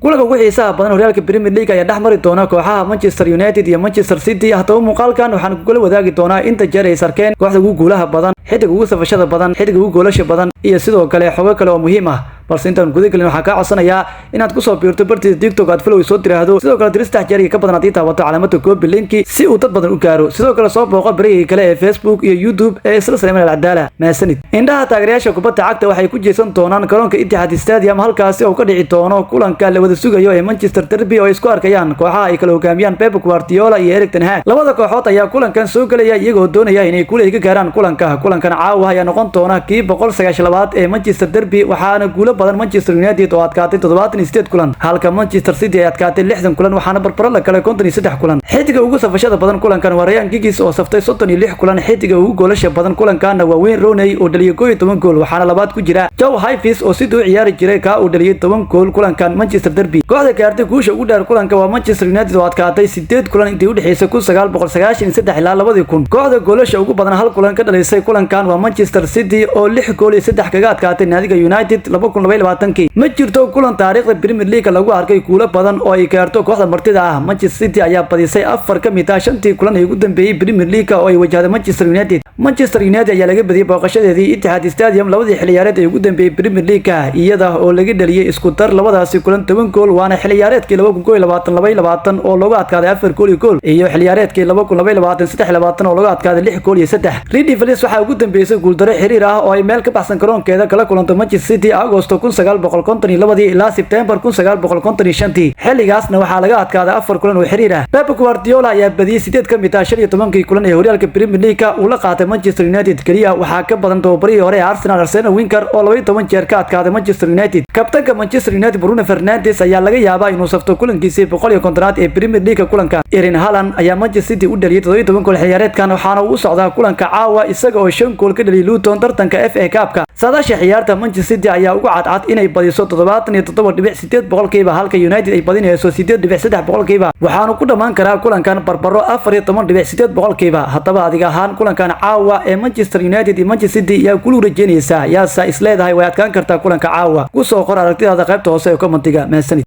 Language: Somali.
kulanka ugu xiisaha badan horyaalka Premier League ayaa dhexmari doona kooxaha Manchester United iyo Manchester City. Haddaba muuqaalkan waxaan ku kala wadaagi doonaa inta jeer ay sarkeen kooxda ugu guulaha badan, xidiga ugu safashada badan, xidiga ugu goolasha badan iyo sidoo kale xogo kale oo muhiim ah. balse intaan gudaha galin waxaan ka codsanayaa inaad ku soo biirto bartiisa TikTok aad follow soo tiraahdo, sidoo kale dirista jeer ka badan aad taabato calaamada copy linki si uu dad badan u gaaro. sidoo kale soo booqo bariga kale ee Facebook iyo YouTube ee isla Salmaan Al-Adaala. maasanid. indhaha taageerayaasha kubadda cagta waxay ku jeesan doonaan garoonka Etihad Stadium halkaasi oo ka dhici doono kulanka la wada sugayo ee Manchester Derby oo isku arkayaan kooxaha ay kala hogaamiyaan Pep Guardiola iyo Erik ten Hag. labada kooxood ayaa kulankan soo galaya iyagoo doonaya inay guul ka gaaraan kulankan caawa ayaa noqon doona kii 192 ee Manchester Derby, waxaana guulo badan Manchester United oo adkaatay 78 kulan halka Manchester City ay adkaatay 60 kulan, waxaana barbaro la kale 53 kulan. xidiga ugu safashada badan kulankan waa Ryan Giggs oo saftay 36 kulan, xidiga ugu goolasha badan kulankan waa Wayne Rooney oo dhaliyay 11 gool, waxaana labaad ku jira Joe Hafiz oo sidoo ciyaari jiray ka uu dhaliyay 10 gool kulankan Manchester Derby. kooxda gaartay guusha ugu dheer kulanka waa Manchester United oo adkaatay 8 kulan intii u dhaxaysay 1993 ilaa 2000. kooxda goolasha ugu badan hal kulan ka dhalisay kulankan waa Manchester City oo 6 gool iyo 3 kaga adkaatay naadiga United 2022. ma jirto kulan taariikhda Premier League lagu arkay guulo badan oo ay gaarto kooxda martida ah. Manchester City ayaa badisay 4 ka mid ah 5 kulan ee ugu dambeeyay Premier League oo ay wajahday Manchester United. Manchester United ayaa laga badiyay booqashadeedii Etihad Stadium labadii xilli ciyaareed ee ugu dambeeyay Premier League iyada oo laga dhaliyay isku dar labadaasi kulan 10 gool, waana xilli ciyaareedkii 2022 oo lagu adkaaday 4 gool iyo gool, iyo xilli ciyaareedkii 2023 oo lagu adkaaday 6 gool iyo 3. Red Devils waxa ugu dambeysay guul darro xiriir ah oo ay meel ka baxsan garoonkeeda kala kulantay Manchester City Agosto 1952 ilaa September 1955. xilligaasna waxaa laga adkaaday 4 kulan oo xiriir ah. Pep Guardiola ayaa badiyay 8 ka mid ah 15 kulan ee horyaalka Premier League uu la qaatay Manchester United. kaliya waxaa ka badan tababarihii hore ee Arsenal Arsene Wenger oo 12 jeer ka adkaaday Manchester United. kabtanka Manchester United Bruno Fernandes ayaa laga yaabaa inuu safto kulankiisii 150 ee Premier League kulanka. Erling Haaland ayaa Manchester City u dhaliyay 17 gool ciyaareedkan, waxaana uu socdaa kulanka caawa isaga oo 5 gool ka dhaliyay Luton tartanka FA Cup-ka. saadaasha ciyaarta Manchester City ayaa ugu cadcad inay badiso 77.8% halka United ay badinayso 8.3%, waxaana ku dhamaan karaa kulankan barbaro 14.8%. haddaba adiga ahaan kulankan caawa ee Manchester United iyo Manchester City ayaa ku rajeynaysa yaasa isleedahay way adkaan kartaa kulanka caawa. ku soo qor aragtidaada qaybta hoose ee commentiga. maasanid.